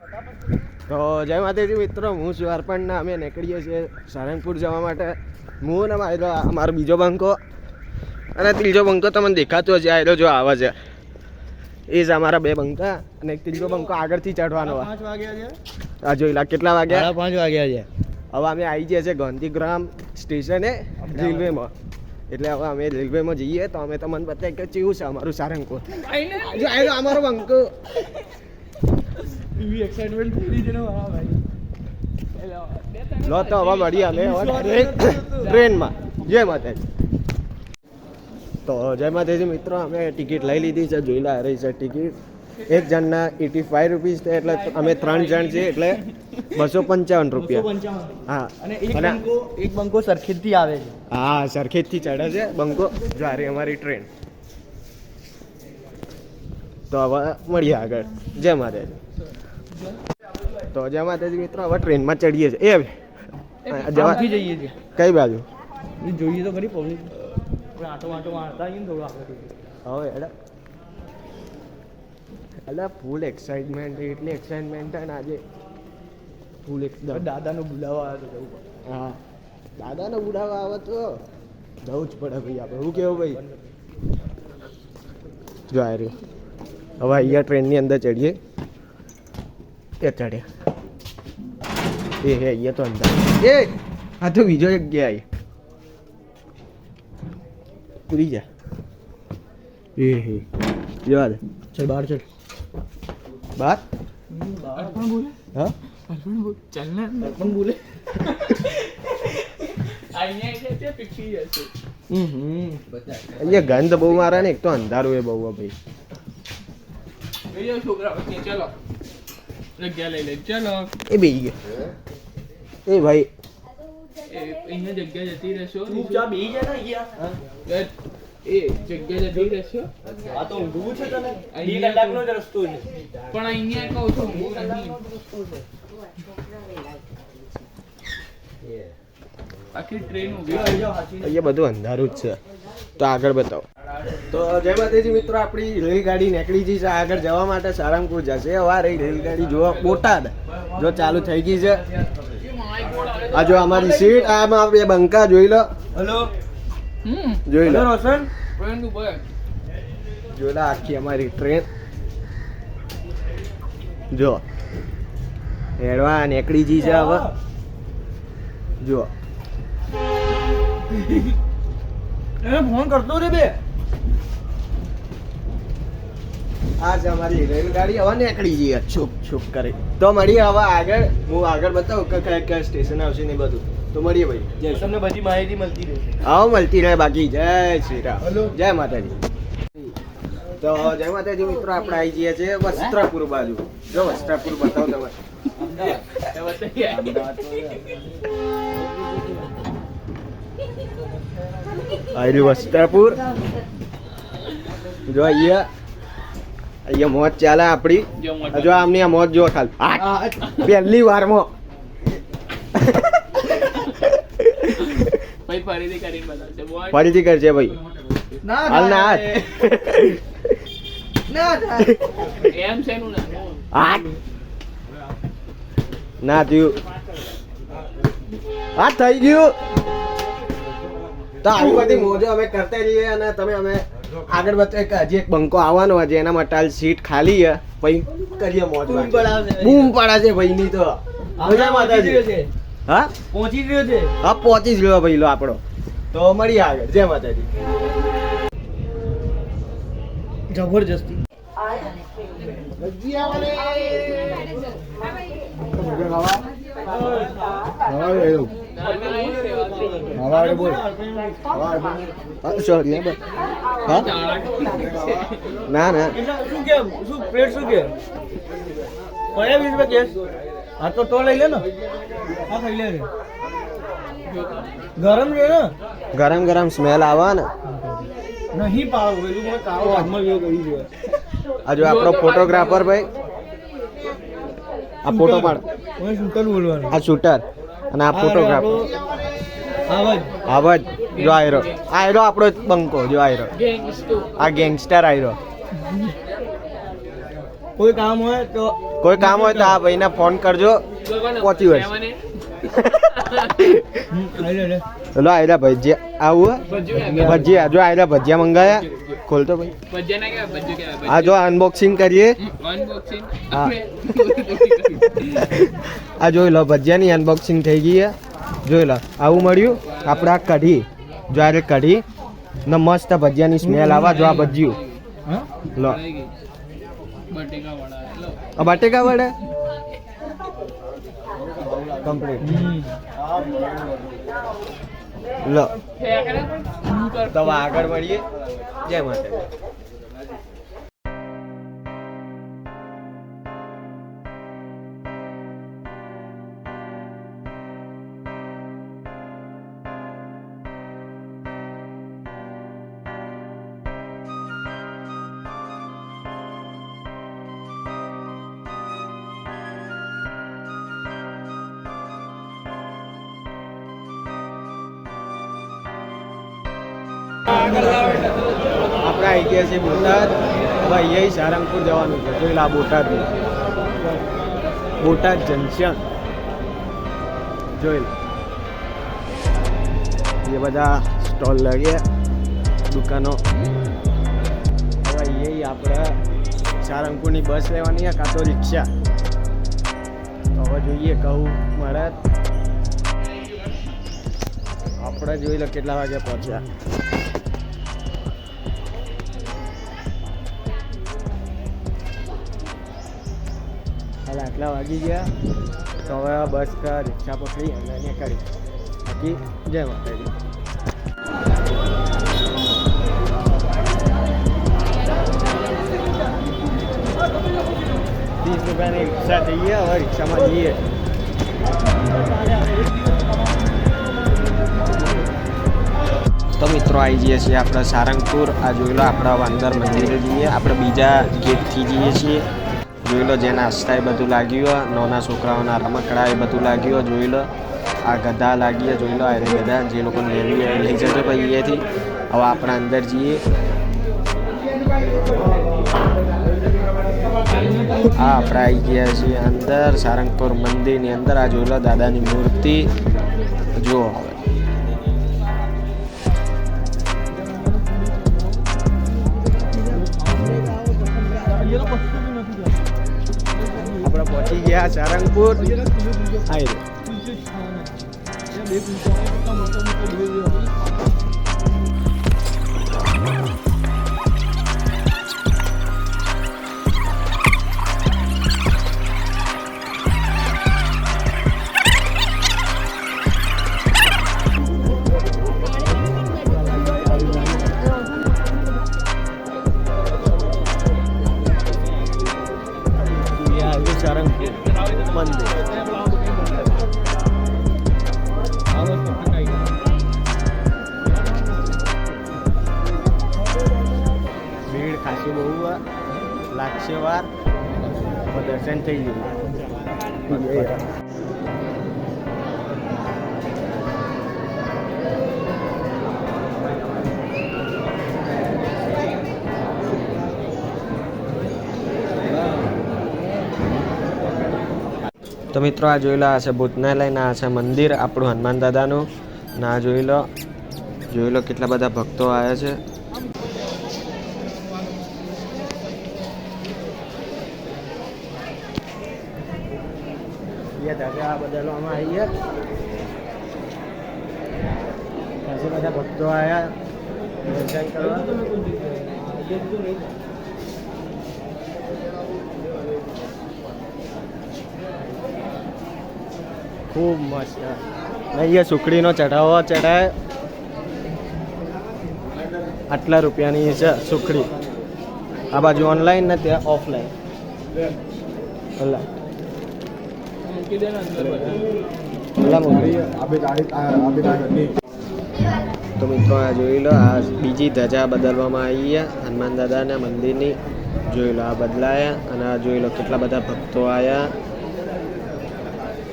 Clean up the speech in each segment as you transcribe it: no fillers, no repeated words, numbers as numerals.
તો જય માતાજી મિત્રો, હું છું અર્પણના. અમે નીકળીએ છીએ સારંગપુર જવા માટે. હું ને મારો બીજો બંકો અને ત્રીજો બંકો તમને દેખાતો હશે. આવેલો જો આવે છે એ જ અમારા બે બંકા. અને એક ત્રીજો બંકો આગળથી ચડવાનો. 5 વાગ્યા છે. આ જોઈ લા કેટલા વાગ્યા? 5 વાગ્યા છે. હવે અમે આવી ગયા છે ગાંધીગ્રામ સ્ટેશને રેલવેમાં. એટલે હવે અમે રેલવેમાં જઈએ તો અમે તમને બતાવીએ કે કેવું છે અમારું સારંગપુર. જો આવેલો અમારો બંકો. એવી એક્સાઇટમેન્ટ થઈ છે ને ભાઈ. લો તો હવે મળીએ અમે ટ્રેનમાં. જય માતાજી. તો જય માતાજી મિત્રો, અમે ટિકિટ લઈ લીધી છે. જોઈ લા રહી છે ટિકિટ. એક જણના 85 રૂપીસ છે. એટલે અમે 3 જણ છીએ એટલે 255 રૂપિયા. હા, અને એક બંકો સરખેજથી આવે છે. હા, સરખેજથી ચડે છે બંકો. જો આ રહી અમારી ટ્રેન. તો હવે મળીએ આગળ. જય માતાજી. તો જય માતાજી મિત્રો, હવે ટ્રેનમાં ચડીએ છીએ. જવાથી જઈએ છીએ. કઈ બાજુ જોઈએ તો ખરી પબ્લિક આટો મારતા આવીએ ને થોડું આગળ. હવે એટલે ફૂલ એક્સાઇટમેન્ટ, એટલી એક્સાઇટમેન્ટ છે ને આજે ફૂલ એકદમ. દાદાનો બોલાવો આવે તો જવું પડે. હા, દાદાનો બોલાવો આવે તો જવું જ પડે ભાઈ આપણે. શું કેવું ભાઈ? જો આ રહ્યું. હવે અહીંયા ટ્રેનની અંદર ચડીએ. એ ચડ્યા. એ હે અહીંયા તો અંદર. એ આ તો બીજો એક ગયા પૂરી જા. એ હે જવા દે. ચલ બહાર ચલ. બાર અર્પણ બોલે. હા, અર્પણ બોલ. ચાલ ને અર્પણ બોલે. અહીંયા છે પીછી જશે. અહીંયા ગંધ બહુ મારે ને એક તો અંધારું એ બહુ ભાઈ. છોકરા ચલો જગ્યા લઈ લે. ચલો એ બેસી ગયા. એ ભાઈ અહીંયા જગ્યા જતી રહેશો. ચા બેસી જાય ને અહીંયા. એ જગ્યા જતી રહેશો. આ તો ઊંઘવું છે તને. 2 કલાકનો જ રસ્તો છે. પણ અહીંયા કહું છું ઊંઘવું નહીં. આખી ટ્રેન ઊભી અહીંયા બધું અંધારું જ છે. તો આગળ બતાવો. તો જય માતાજી મિત્રો, આપણી રેલગાડી નીકળી ગઈ છે આગળ જવા માટે. સારંગપુર જશે. હવે રહી રેલગાડી જોવા બોટાદ જો ચાલુ થઈ ગઈ છે. આ જો અમારી સીટ. આમાં બે બંકા જોઈ લો. હેલો જોઈ લો રોશન. જોઈ લો આખી અમારી ટ્રેન. જો હેડવા નીકળી ગઈ છે હવે. જો ફોન કરતો રે બે. આ છે અમારી રેલગાડી. હવે નીકળી જઈએ છુપ છુપ કરી. તો મળીએ હવે આગળ. હું આગળ બતાવું કે કયા કયા સ્ટેશન આવશે ને બધું. તો મળીએ ભાઈ. જય તમને બધી માહિતી મળતી રહેશે. આવો મળતી રહે બાકી. જય શ્રી રામ. જય માતાજી. તો જય માતાજી મિત્રો, આપણે આવી જઈએ છીએ વસ્ત્રાપુર બાજુ. જો વસ્ત્રાપુર બતાવો તમે. આયરું વસ્ત્રાપુર. જો અહીંયા મોજ ચાલે આપડી. જો આમની આ મોજ જો ખાલી પહેલી વારમાં. ફરીથી કરશે ભાઈ. હાલ ના હાથ. ના થયું. હા થઈ ગયું. તો આવી બધી મોજો અમે કરતા રહીએ. અને તમે અમે આગળ વધે કે હજી એક બંકો આવવાનો છે એના માટે હાલ સીટ ખાલી છે. પછી કરીએ મોજ. બૂમ પડાશે ભાઈ ની તો. મજા માતાજી. હા પહોંચી ગયો છે. હા પહોંચી જ રહ્યો ભાઈ લો આપણો. તો મળીએ આગળ. જય માતાજી. જબરજસ્તી ના ના શું કે શું પ્લેટ શું કે કયા 20 રૂપિયા કેસ. હા તો લઈ લે ને. હા ખાઈ લે. ગરમ છે ને. ગરમ ગરમ સ્મેલ આવે ને. નહીં પાડો પેલું મને કાળો હાથમાં જેવો કરી દે. આ જો આપણો ફોટોગ્રાફર ભાઈ. આ ફોટો પાડ. ઓય શૂટર બોલવાનું. આ શૂટર અને આ ફોટોગ્રાફર. આવાજ જો આયરો આપણો બંકો. જો આયરો આ ગેંગસ્ટર આયરો. કોઈ કામ હોય તો કોઈ કામ હોય તો આ ભાઈને ફોન કરજો પહોંચી વળશે લો આયલા ભજીયા આવું ભજીયા જો આયલા ભજીયા મંગાયા ખોલતો ભાઈ આ જો અનબોક્સિંગ કરીએ હા આ જોઈ લો ભજીયાની અનબોક્સિંગ થઈ ગઈ છે જોઈ લો આવું મળ્યું આપણે આ કઢી જો આ કઢી ને મસ્ત ભજીયાની સ્મેલ આવા જો આ ભજીયું લો બટેકા વડા કમ્પ્લીટ લો તો આગળ મળીએ જય માતા આપણે આવી ગયા છીએ બોટાદ હવે અહીંયા સારંગપુર જવાનું છે જોઈ લા બોટાદ જંકશન જોઈ લો એ બધા સ્ટોલ લાગ્યા દુકાનો હવે અહીંયા આપણે સારંગપુરની બસ લેવાની છે કાં તો રિક્ષા તો હવે જોઈએ કહું મળે આપણે જોઈ લો કેટલા વાગે પહોંચ્યા આટલા વાગી ગયા તો હવે બસ કા રિક્ષા પકડી અને નીકળી બાકી જય માતાજી 20 રૂપિયાની રિક્ષા જઈએ હવે રિક્ષામાં જઈએ તો મિત્રો આવી જઈએ છીએ આપણે સારંગપુર આ જોઈ લો આપણે અંદર મંદિરે જઈએ આપણે બીજા ગેટથી જઈએ છીએ જોઈ લો જે નાસ્તા એ બધું લાગ્યું નાના છોકરાઓના રમકડા એ બધું લાગ્યું જોઈ લો આ ગધા લાગીએ જોઈ લો આ ગધા જે લોકો લેવી લઈ જજો પછી અહીંયાથી હવે આપણે અંદર જઈએ હા આપણે આવી ગયા છીએ અંદર સારંગપુર મંદિરની અંદર આ જોઈ લો દાદાની મૂર્તિ જુઓ આપણે પહોંચી ગયા સારંગપુર સારંગપુર મંદિર ભીડ ખાસી બહુ લાગશે વાર દર્શન થઈ ગયું તો મિત્રો આ જોઈ લો આ છે ભૂતનાલય આ છે મંદિર આપણું હનુમાન દાદાનું ના જોઈ લો કેટલા બધા ભક્તો આવ્યા છે દાદા બદલવામાં આવી ગયા બધા ભક્તો આવ્યા દર્શન કરવા ખૂબ મસ્ત અહીંયા સુખડીનો ચઢાવો ચઢાય આટલા રૂપિયાની છે સુખડી આ બાજુ ઓનલાઈન ને ત્યાં ઓફલાઈન તો મિત્રો આ જોઈ લો આ બીજી ધજા બદલવામાં આવી છે હનુમાન દાદાના મંદિરની જોઈ લો આ બદલાયા અને આ જોઈ લો કેટલા બધા ભક્તો આવ્યા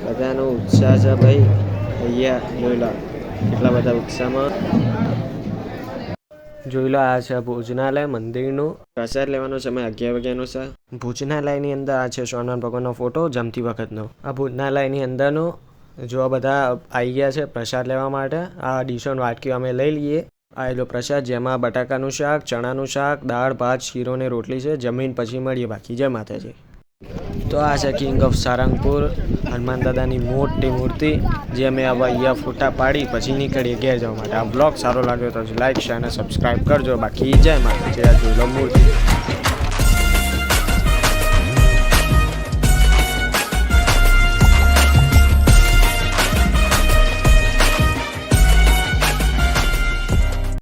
બધાનો ઉત્સાહ છે ભાઈ અહીંયા જોઈ લો કેટલા બધા ઉત્સાહમાં જોઈ લો, આ છે ભોજનાલય મંદિરનું. પ્રસાદ લેવાનો સમય 11 વાગ્યાનો છે. ભોજનાલયની અંદર આ છે સ્વામિનારાયણ ભગવાનનો ફોટો જમતી વખતનો. આ ભોજનાલયની અંદરનો જો બધા આવી ગયા છે પ્રસાદ લેવા માટે. આ ડીશો વાટકીઓ અમે લઈ લઈએ. આવેલો પ્રસાદ જેમાં બટાકાનું શાક, ચણાનું શાક, દાળ, ભાત, શીરો ને રોટલી છે. જમીન પછી મળીએ બાકી. જય માતાજી. તો આ છે કિંગ ઓફ સારંગપુર, હનુમાન દાદાની મોટી મૂર્તિ જે અમે હવે અહીંયા ફોટા પાડી પછી નીકળીએ ઘેર જવા માટે. આ બ્લોગ સારો લાગ્યો તો લાઈક, શેર અને સબસ્ક્રાઈબ કરજો. બાકી જય માતાજી. આ જોઈ લો મૂર્તિ.